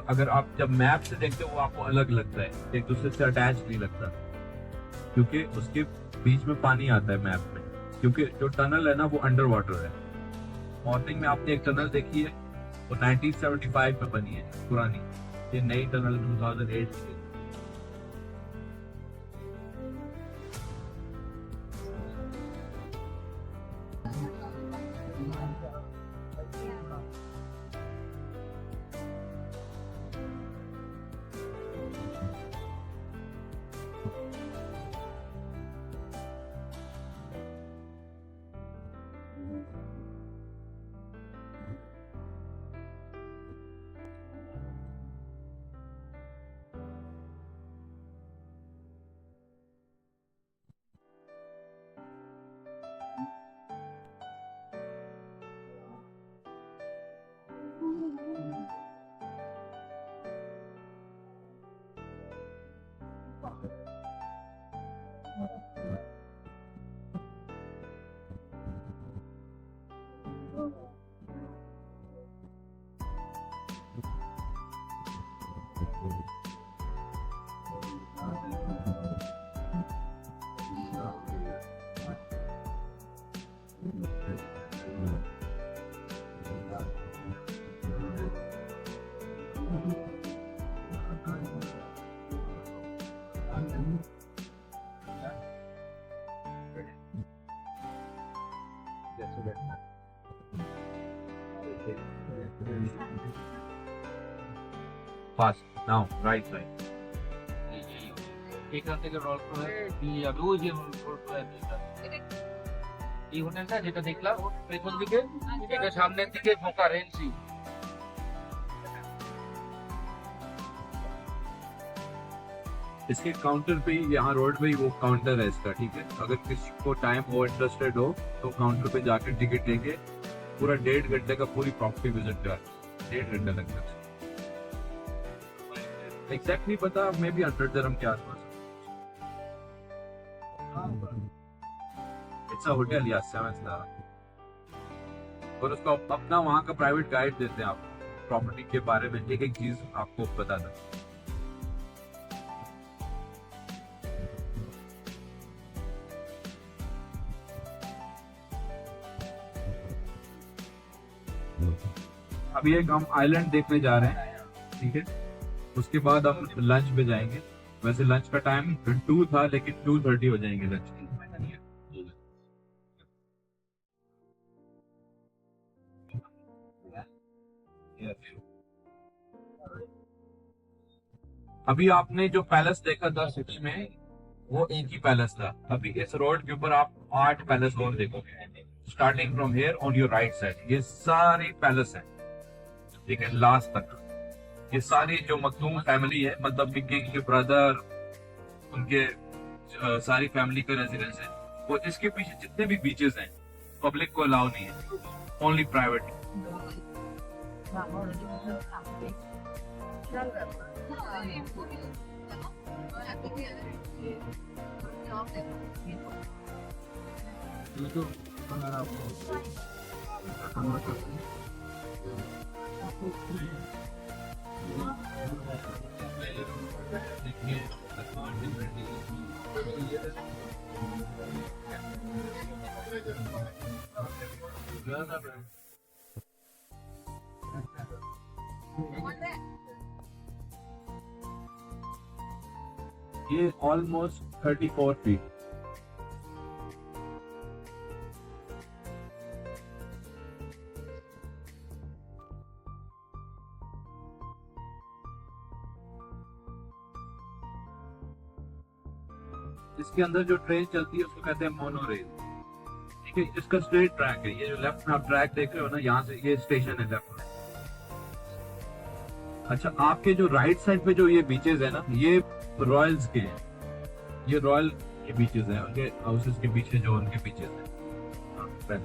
अगर आप जब मैप से देखते हो वो आपको अलग लगता है, एक दूसरे से अटैच नहीं लगता, क्योंकि उसके बीच में पानी आता है मैप में, क्योंकि जो टनल है ना वो अंडर वाटर है। मॉर्निंग में आपने एक टनल देखी है, वो 1975 में बनी है, पुरानी। ये नई टनल 2008 की है। Fast. Now, right side. এখান থেকে রোল করে দিয়ে যাবে ওই যে রোল করে এই হোটেলটা যেটা দেখলাম পেছন দিকে এটা সামনের দিকে ঢোকা রেন্সি इसके काउंटर पे ही यहाँ रोड पे ही वो काउंटर है इसका, ठीक है। अगर किसी को टाइम हो, इंटरेस्टेड हो तो काउंटर पे जाकर टिकट लेके पूरा 1.5 घंटे का पूरी प्रॉपर्टी विजिट कर, 1.5 घंटे लगता है। एग्जैक्ट नहीं पता, मे बी 100 dirham के आसपास। इट्स अ होटल या 7 स्टार, और उसका अपना वहाँ का प्राइवेट गाइड देते हैं आपको, प्रॉपर्टी के बारे में एक एक चीज आपको बताता है। अभी एक हम आइलैंड देखने जा रहे हैं, ठीक है। उसके बाद हम लंच पे जाएंगे। वैसे लंच का टाइम 2 था, लेकिन 2:30 हो जाएंगे लंच की। अभी आपने जो पैलेस देखा था सिटी में, वो एक ही पैलेस था। अभी इस रोड के ऊपर आप 8 पैलेस और देखोगे, starting from here on your right side. ये सारी पैलेस है, ठीक है, लास्ट तक। ये सारी जो मखदूम फैमिली है, मतलब कि किंग के ब्रदर, उनके सारी फैमिली का रेजिडेंस है। वो इसके पीछे जितने भी बीचेस हैं, पब्लिक को अलाउ नहीं है, ओनली प्राइवेट। ये ऑलमोस्ट 34 फीट। इसके अंदर जो ट्रेन चलती है उसको कहते हैं मोनोरेल, ठीक है। इसका स्ट्रेट ट्रैक है। ये जो लेफ्ट में आप ट्रैक देख रहे हो ना, यहाँ से ये स्टेशन है लेफ्ट में। अच्छा, आपके जो राइट साइड पे जो ये बीचेस है ना, ये रॉयल्स के हैं। ये रॉयल के बीचेस हैं, उनके हाउसेस के पीछे जो उनके बीचेस हैं।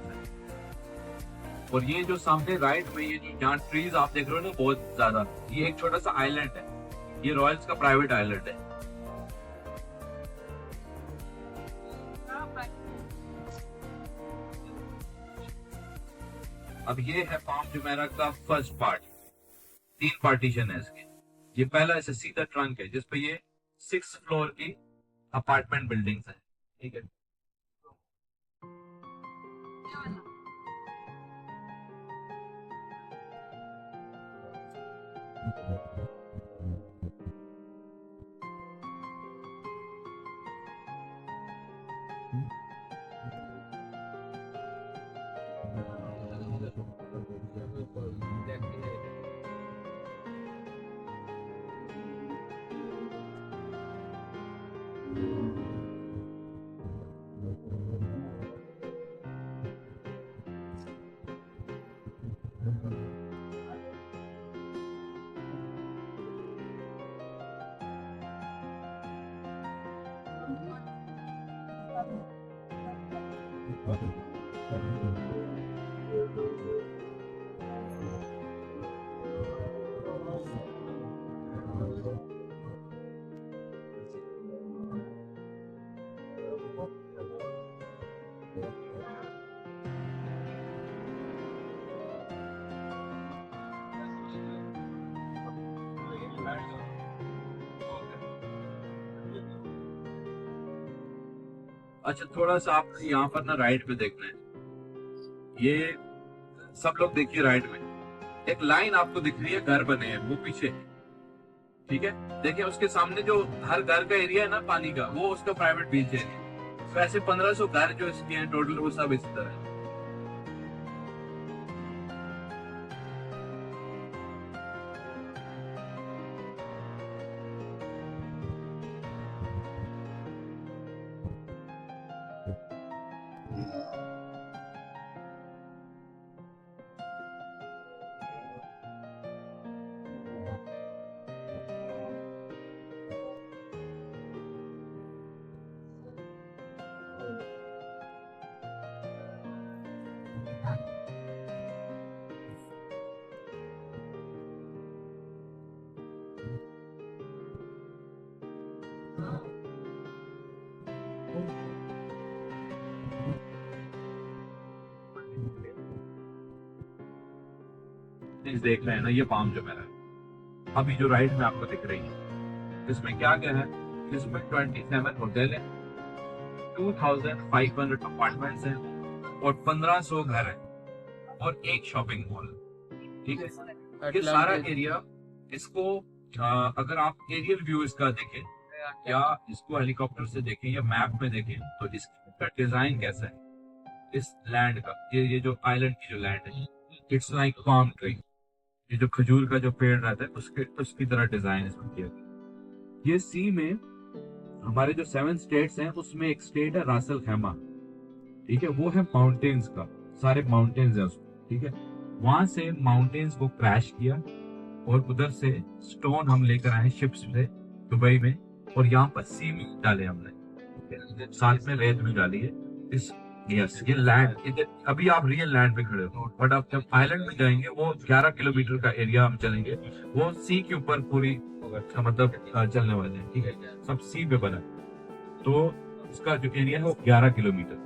और ये जो सामने राइट में ये जो जहाँ ट्रीज आप देख रहे हो ना, बहुत ज्यादा, ये एक छोटा सा आइलैंड है। ये रॉयल्स का प्राइवेट आइलैंड है। अब ये है पाम जुमेरा का फर्स्ट पार्ट। 3 पार्टीशन है इसके। ये पहला ऐसे सीधा ट्रंक है जिसपे ये 6 फ्लोर की अपार्टमेंट बिल्डिंग्स है, ठीक है। अच्छा थोड़ा सा आप यहाँ पर ना राइट पे देखना है, ये सब लोग देखिए राइट में एक लाइन आपको दिख रही है, घर बने हैं वो पीछे, ठीक है। देखिए उसके सामने जो हर घर का एरिया है ना पानी का, वो उसका प्राइवेट बीच एरिया। तो ऐसे 1500 घर जो इसके हैं टोटल, वो सब इस तरह है। देख रहे हैं ना ये पाम जो मेरा है, अभी जो राइट में आपको दिख रही है, इसमें क्या क्या है, इसमें 27 होटल है, 2500 अपार्टमेंट्स हैं और 1500 घर है और एक शॉपिंग मॉल, ठीक है। ये सारा एरिया, इसको अगर आप एरियल व्यू इसका देखें या इसको हेलीकॉप्टर से देखें या मैप में देखें, तो इसका डिजाइन कैसा है इस लैंड का, ये जो आइलैंड की जो लैंड है, इट्स लाइक पाम ट्री, ये जो खजूर का जो पेड़ रहता है उसकी तरह डिजाइन इसमें किया गया। ये सी में हमारे जो 7 स्टेट्स हैं उसमें एक स्टेट है रासल खैमा, ठीक है, वो है माउंटेन्स का, सारे माउंटेन्स है उसमें, ठीक है। वहां से माउंटेन्स को क्रैश किया और उधर से स्टोन हम लेकर आए शिप्स से दुबई में, और यहाँ पर सी में डाले हमने, साथ में रेत में डाली है। इस यस ये लैंड, अभी आप रियल लैंड पे खड़े हो, बट आप जब आइलैंड में जाएंगे वो 11 किलोमीटर का एरिया हम चलेंगे, वो सी के ऊपर पूरी मतलब चलने वाले हैं, ठीक है, सब सी पे बना, तो इसका जो एरिया है वो 11 किलोमीटर।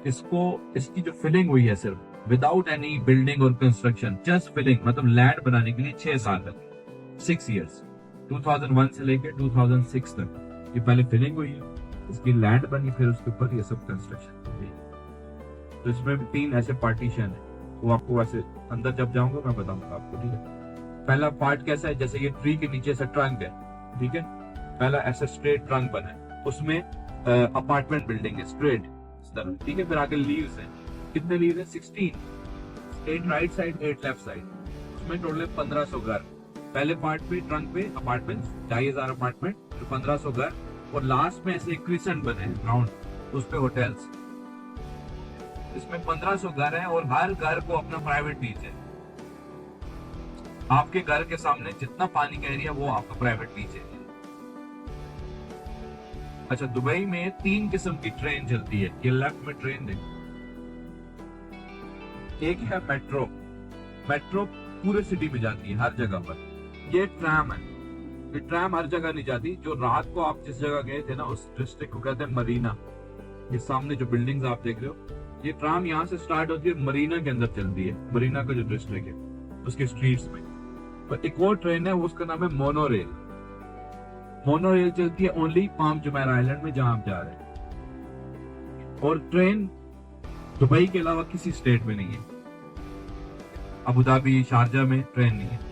इसकी जो फिलिंग हुई है सिर्फ विदाउट एनी बिल्डिंग और कंस्ट्रक्शन, जस्ट फिलिंग, मतलब लैंड बनाने के लिए 6 साल लगे, 6 इयर्स, 2001 से लेकर 2006 तक ये पहले फिलिंग हुई है, इसकी लैंड बनी, फिर उसके ऊपर ये सब कंस्ट्रक्शन हुई। तो इसमें 3 ऐसे पार्टीशन है, वो आपको वैसे अंदर जब जाऊंगा मैं बताऊंगा आपको, ठीक है। पहला पार्ट कैसा है, जैसे ये ट्री के नीचे से ट्रंक है, ठीक है, पहला ऐसा स्ट्रेट ट्रंक बना है, उसमें अपार्टमेंट बिल्डिंग है स्ट्रेट इस तरह, ठीक है। फिर आगे लीव्स हैं, कितने लीव्स हैं, 16, 8 राइट साइड 8 लेफ्ट साइड, उसमें टोटल 1500 घर। पहले पार्ट पे ट्रंक पे अपार्टमेंट 2500 अपार्टमेंट, फिर 1500 घर, और लास्ट में ऐसे क्रिसेंट बने हैं राउंड, उस पे होटल्स। इसमें 1500 घर हैं और हर घर को अपना प्राइवेट बीच है। आपके घर के सामने जितना पानी का एरिया वो आपका प्राइवेट बीच है। अच्छा, दुबई में 3 किस्म की ट्रेन चलती है, ये लेफ्ट में ट्रेन देखो, एक है मेट्रो, मेट्रो पूरे सिटी में जाती है हर जगह पर। ये ट्रैम है, ये ट्रैम हर जगह नहीं जाती, जो रात को आप जिस जगह गए थे ना उस डिस्ट्रिक्ट को कहते हैं मरीना, ये सामने जो बिल्डिंग्स आप देख रहे हो, ये ट्राम यहाँ से स्टार्ट होती है, मरीना के अंदर चलती है, मरीना का जो डिस्ट्रिक्ट है उसके स्ट्रीट्स में। पर एक और ट्रेन है, उसका नाम है मोनोरेल, मोनोरेल चलती है ओनली पाम जुमैरा आइलैंड में जहां आप जा रहे हैं, और ट्रेन दुबई के अलावा किसी स्टेट में नहीं है, अबू धाबी शारजा में ट्रेन नहीं है।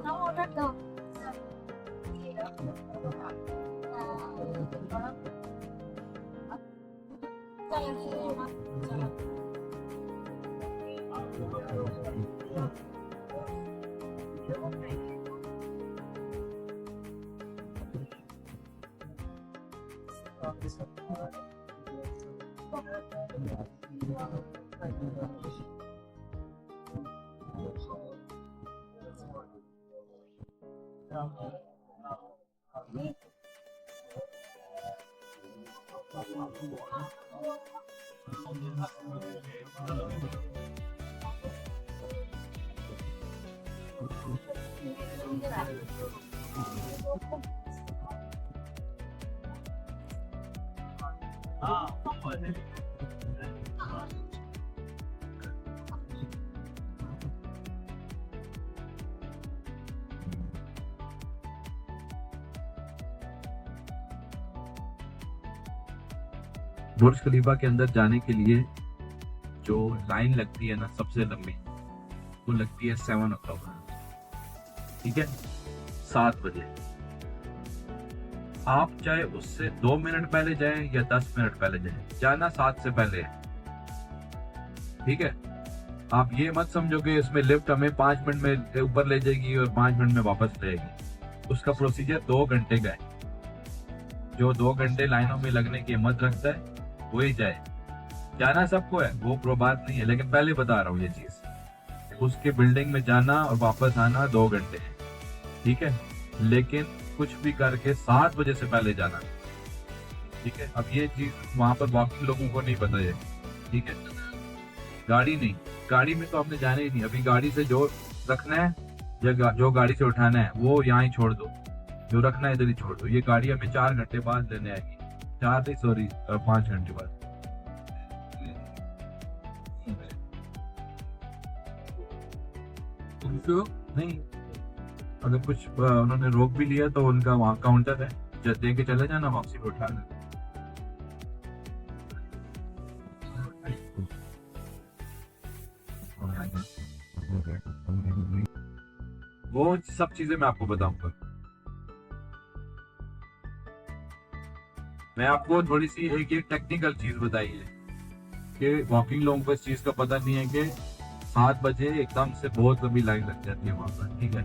Now order the. बुर्ज खलीफा के अंदर जाने के लिए जो लाइन लगती है ना सबसे लंबी, वो लगती है 7 o'clock, ठीक है, 7 बजे। आप चाहे उससे 2 मिनट पहले जाएं या 10 मिनट पहले जाएं, जाना 7 से पहले है, ठीक है। आप ये मत समझो कि इसमें लिफ्ट हमें 5 मिनट में ऊपर ले जाएगी और 5 मिनट में वापस ले जाएगी। उसका प्रोसीजर 2 घंटे का है। जो 2 घंटे लाइनों में लगने की हिम्मत रखता है वही जाए। जाना सबको है, वो बात नहीं है, लेकिन पहले बता रहा हूँ ये चीज, उसके बिल्डिंग में जाना और वापस आना 2 घंटे है, ठीक है। लेकिन कुछ भी करके 7 बजे से पहले जाना, ठीक है। अब ये चीज वहां पर बाकी लोगों को नहीं पता है, ठीक है। गाड़ी नहीं, गाड़ी में तो आपने जाना ही नहीं। अभी गाड़ी से जो रखना है या जो गाड़ी से उठाना है वो यहाँ ही छोड़ दो, जो रखना है इधर ही छोड़ दो। ये गाड़ी हमें 4 घंटे बाद लेने आएगी, 5 घंटे बाद। नहीं, अगर कुछ उन्होंने रोक भी लिया तो उनका वहाँ काउंटर है, जब दे के चले जाना, वापसी पे उठा लेना। वो सब चीजें मैं आपको बताऊंगा। मैं आपको थोड़ी सी एक टेक्निकल चीज बताई है कि वॉकिंग लोगों को इस चीज का पता नहीं है कि 7 बजे एकदम से बहुत लंबी लाइन लग जाती है वहां पर, ठीक है।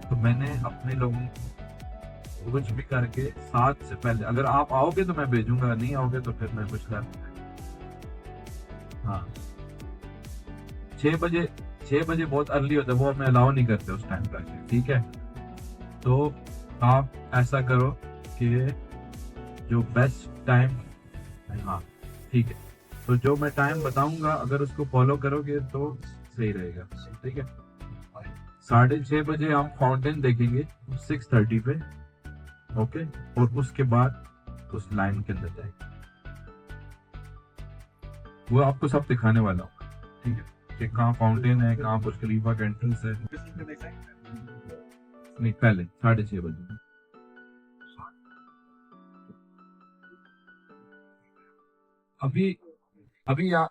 तो मैंने अपने लोगों को कुछ भी करके 7 से पहले, अगर आप आओगे तो मैं भेजूंगा, नहीं आओगे तो फिर मैं कुछ कर, हाँ 6 बजे बहुत अर्ली होता है, वो हमें अलाउ नहीं करते उस टाइम पर, ठीक है। तो आप ऐसा करो कि जो बेस्ट टाइम, हाँ ठीक है, तो जो मैं टाइम बताऊंगा अगर उसको फॉलो करोगे तो सही रहेगा, ठीक है। 6:30 बजे हम फाउंटेन देखेंगे 6:30 पे, ओके। और उसके बाद उस लाइन के अंदर जाएंगे, वो आपको सब दिखाने वाला हूँ, ठीक है, कि कहाँ फाउंटेन है, कहाँ बुर्ज खलीफा का एंट्रेंस है। नहीं, पहले 6:30 बजे। अभी यहाँ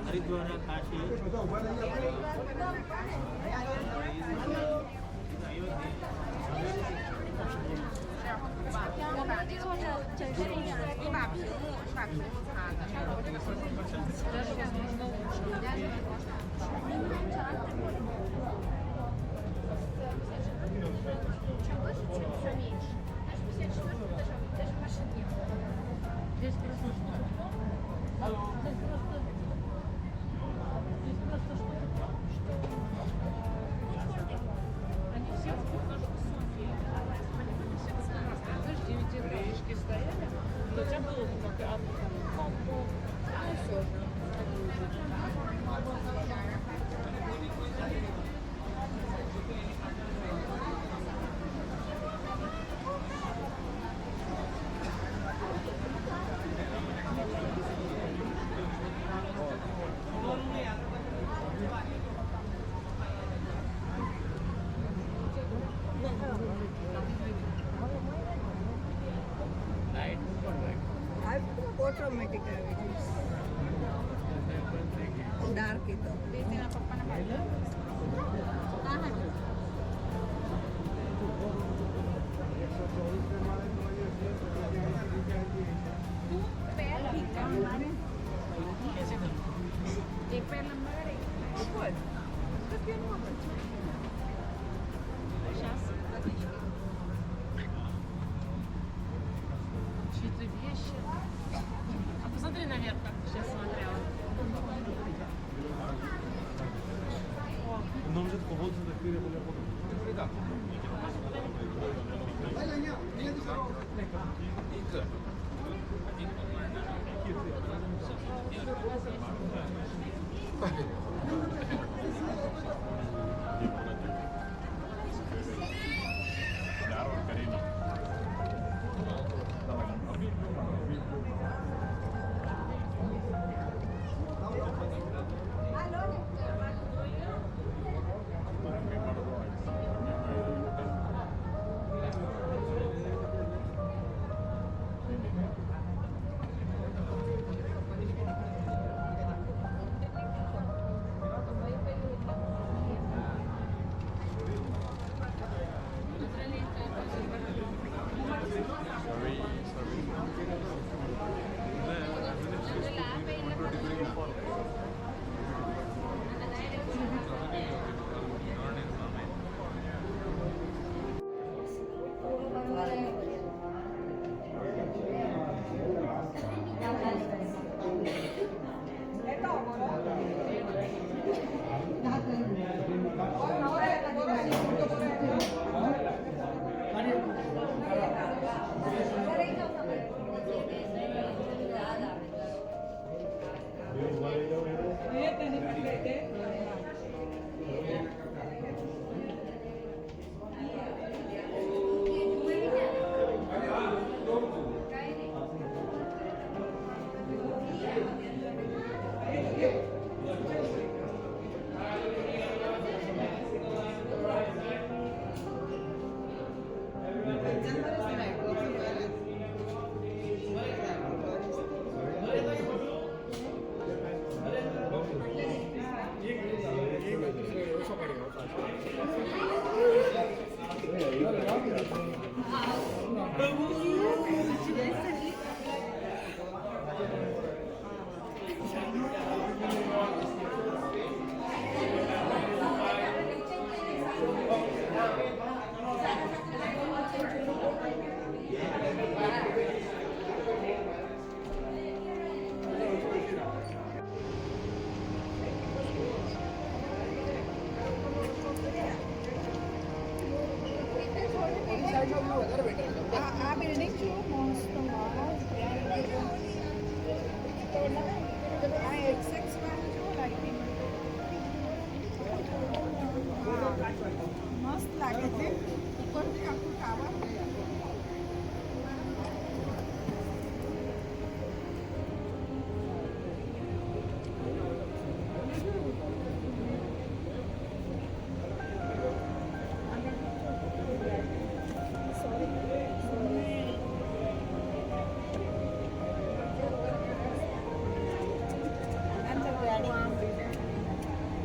हरिद्वार काशी ऑटोमेटिक डार्क ही तो एक पैर लंबा करेगा чьи-то вещи. А посмотри наверх, как ты сейчас смотрела.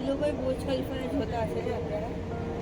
દુબઈ બુર્જ ખલીફા જોતા હશે ને અત્યારે